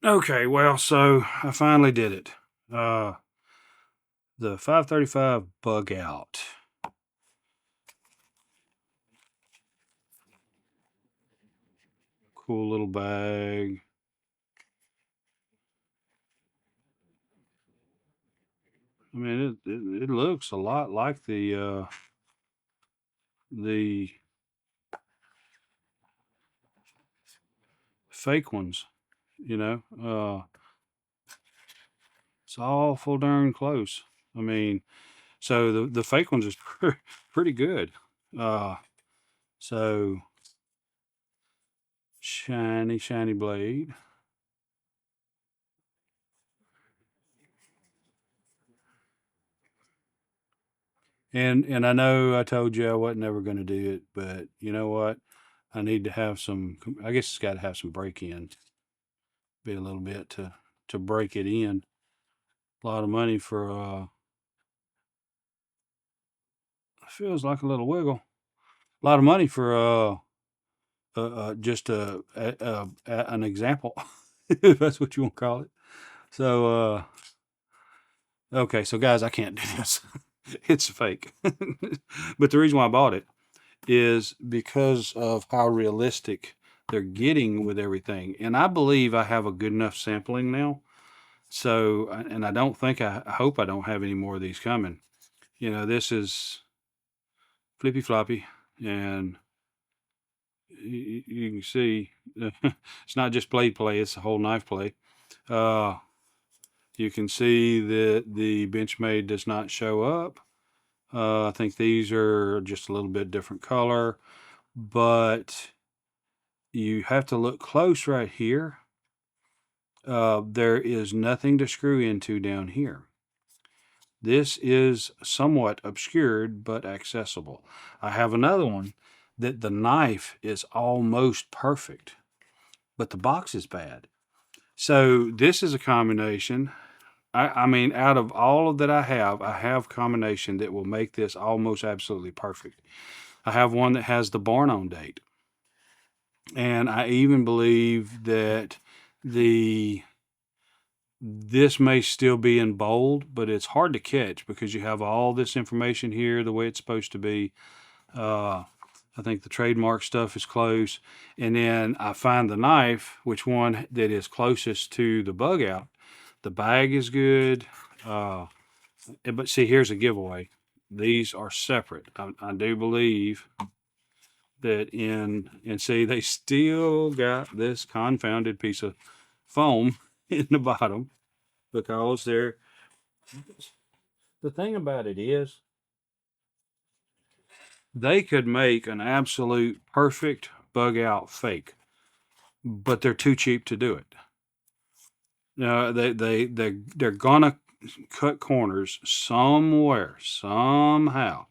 Okay, well, so I finally did it. Uh, the 535 bug out. Cool little bag. I mean, it looks a lot like the fake ones, you know. It's awful darn close. I mean, so the fake ones is pretty good. Uh, so shiny blade. And I know I told you I wasn't never going to do it, but you know what? I need to have some. I guess it's got to have some break in, be a little bit to break it in. A lot of money for feels like a little wiggle. A lot of money for just an example, if that's what you want to call it. So okay, so guys, I can't do this. It's fake. But the reason why I bought it is because of how realistic they're getting with everything. And I believe I have a good enough sampling now. So, and I don't think, I hope I don't have any more of these coming. You know, this is flippy floppy, and you can see it's not just blade play, it's the whole knife play. Uh, you can see that the Benchmade does not show up. I think these are just a little bit different color, but you have to look close right here. There is nothing to screw into down here. This is somewhat obscured but accessible. I have another one that the knife is almost perfect, but the box is bad. So this is a combination. I mean, out of all of that I have combination that will make this almost absolutely perfect. I have one that has the born on date. And I even believe that the this may still be in bold, but it's hard to catch because you have all this information here the way it's supposed to be. I think the trademark stuff is close. And then I find the knife, which one that is closest to the bug out. The bag is good. But see, here's a giveaway. These are separate. I do believe that and see, they still got this confounded piece of foam in the bottom because the thing about it is they could make an absolute perfect bug out fake, but they're too cheap to do it. Now they're gonna cut corners somewhere, somehow.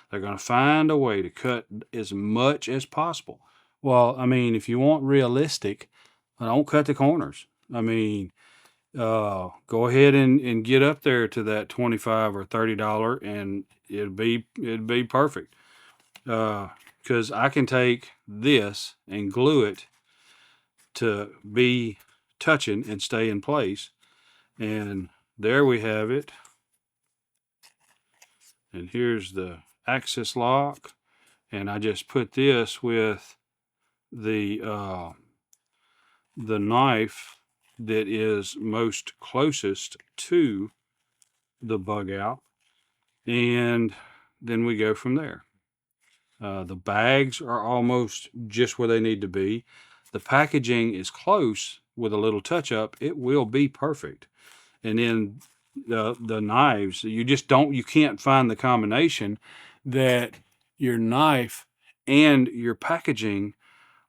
They're gonna find a way to cut as much as possible. Well, I mean, if you want realistic, don't cut the corners. I mean, go ahead and get up there to that 25 or $30, and it'd be perfect. Because I can take this and glue it to be touching and stay in place. And there we have it. And here's the access lock. And I just put this with the knife that is most closest to the bug out, and then we go from there. The bags are almost just where they need to be. The packaging is close. With a little touch up, it will be perfect. And then the knives, you can't find the combination that your knife and your packaging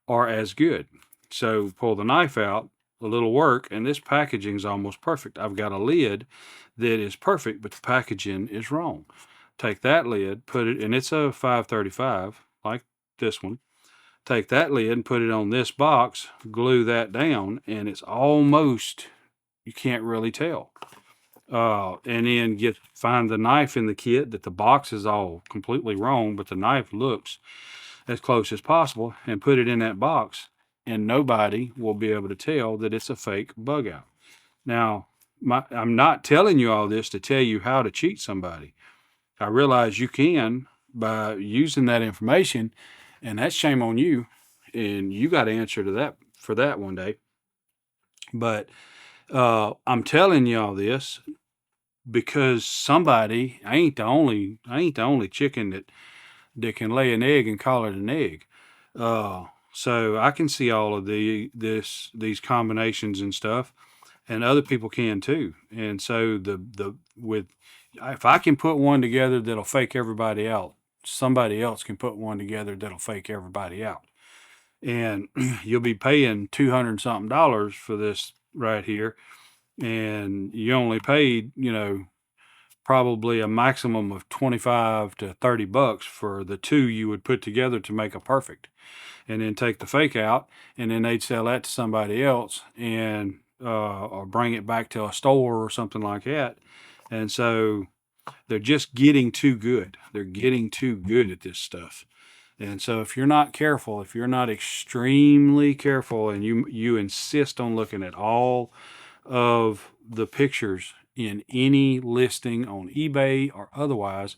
are as good. So pull the knife out, a little work, and this packaging is almost perfect. I've got a lid that is perfect, but the packaging is wrong. Take that lid, put it, and it's a 535 like this one. Take that lid and put it on this box, glue that down, and it's almost, you can't really tell. And then find the knife in the kit that the box is all completely wrong, but the knife looks as close as possible, and put it in that box. and nobody will be able to tell that it's a fake bug out. Now, I'm not telling you all this to tell you how to cheat somebody. I realize you can by using that information, and that's shame on you, and you got to answer to that for that one day. But I'm telling you all this because somebody, I ain't the only chicken that can lay an egg and call it an egg. So I can see all of these combinations and stuff, and other people can too. And so if I can put one together that'll fake everybody out, somebody else can put one together that'll fake everybody out. And you'll be paying $200 something for this right here, and you only paid, probably a maximum of 25 to 30 bucks for the two you would put together to make a perfect, and then take the fake out, and then they'd sell that to somebody else, and or bring it back to a store or something like that. And so they're just getting too good. They're getting too good at this stuff. And so if you're not careful, if you're not extremely careful, and you insist on looking at all of the pictures in any listing on eBay or otherwise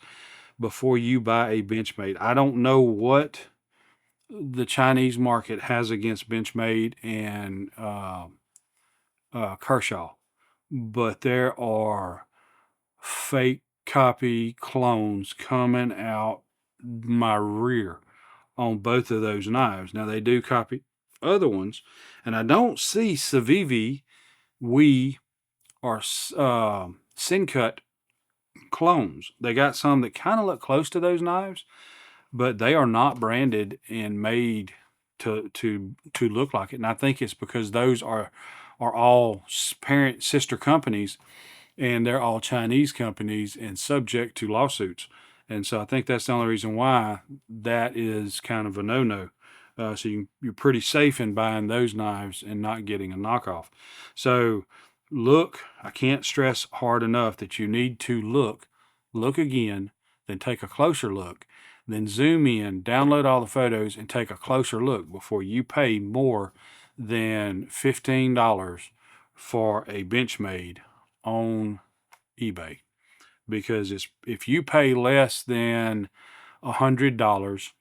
before you buy a Benchmade. I don't know what the Chinese market has against Benchmade and Kershaw, but there are fake copy clones coming out my rear on both of those knives. Now they do copy other ones, and I don't see Civivi, We, or Sincut clones. They got some that kind of look close to those knives, but they are not branded and made to look like it. And I think it's because those are all parent sister companies, and they're all Chinese companies and subject to lawsuits. And so I think that's the only reason why that is kind of a no-no. So you're pretty safe in buying those knives and not getting a knockoff. So look, I can't stress hard enough that you need to look again, then take a closer look, then zoom in, download all the photos, and take a closer look before you pay more than $15 for a Benchmade on eBay. Because if you pay less than $100,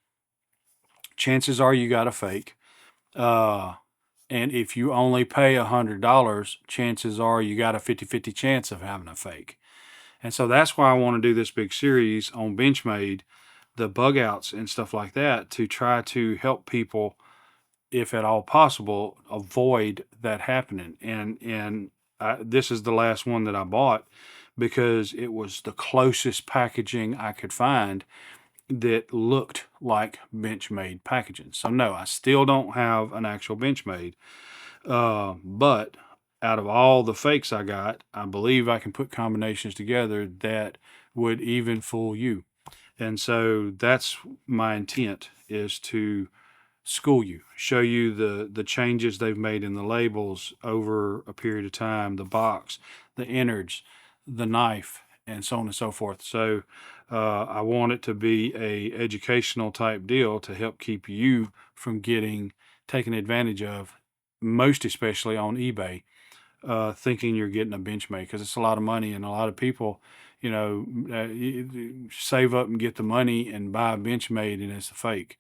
chances are you got a fake. And if you only pay $100, chances are you got a 50-50 chance of having a fake. And so that's why I want to do this big series on Benchmade, the bug outs and stuff like that, to try to help people, if at all possible, avoid that happening. And this is the last one that I bought because it was the closest packaging I could find that looked like Benchmade packaging. So no, I still don't have an actual Benchmade, but out of all the fakes I got, I believe I can put combinations together that would even fool you. And so that's my intent, is to school you, show you the changes they've made in the labels over a period of time, the box, the innards, the knife, and so on and so forth. So I want it to be a educational type deal to help keep you from getting taken advantage of, most especially on eBay, thinking you're getting a Benchmade, because it's a lot of money, and a lot of people, save up and get the money and buy a Benchmade, and it's a fake.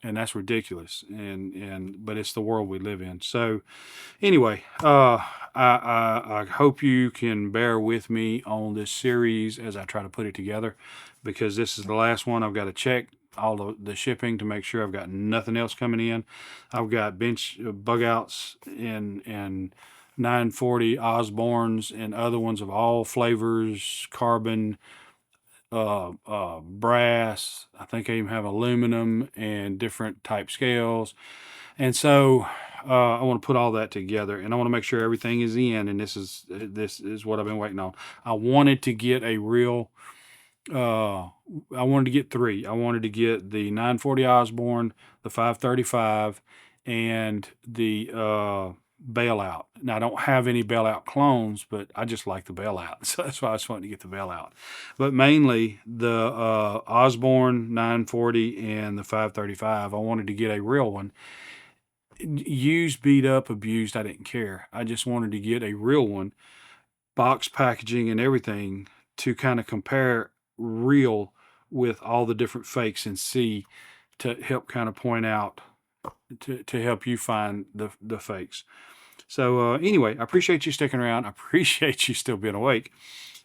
And that's ridiculous. But it's the world we live in. So anyway, I hope you can bear with me on this series as I try to put it together, because this is the last one. I've got to check all the shipping to make sure I've got nothing else coming in. I've got bug outs and 940 Osbornes and other ones of all flavors, carbon, brass. I think I even have aluminum and different type scales. And so I want to put all that together, and I want to make sure everything is in. And this is what I've been waiting on. I wanted to get a real. I wanted to get three. I wanted to get the 940 Osborne, the 535, and the bailout. Now I don't have any bailout clones, but I just like the bailout, so that's why I just wanted to get the bailout. But mainly the Osborne 940 and the 535. I wanted to get a real one, used, beat up, abused, I didn't care. I just wanted to get a real one, box packaging and everything, to kind of compare real with all the different fakes and see, to help kind of point out, to help you find the fakes. So anyway, I appreciate you sticking around. I appreciate you still being awake.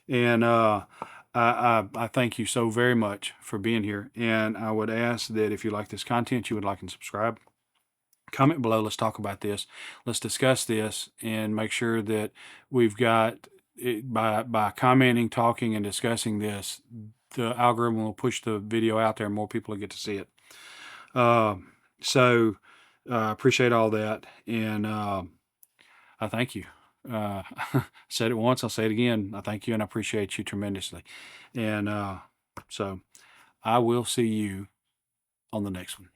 And I thank you so very much for being here. And I would ask that if you like this content, you would like and subscribe. Comment below. Let's talk about this. Let's discuss this and make sure that we've got it, by commenting, talking, and discussing this, the algorithm will push the video out there and more people will get to see it. So appreciate all that. And I thank you. Said it once, I'll say it again. I thank you and I appreciate you tremendously. And so I will see you on the next one.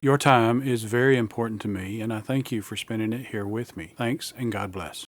Your time is very important to me, and I thank you for spending it here with me. Thanks, and God bless.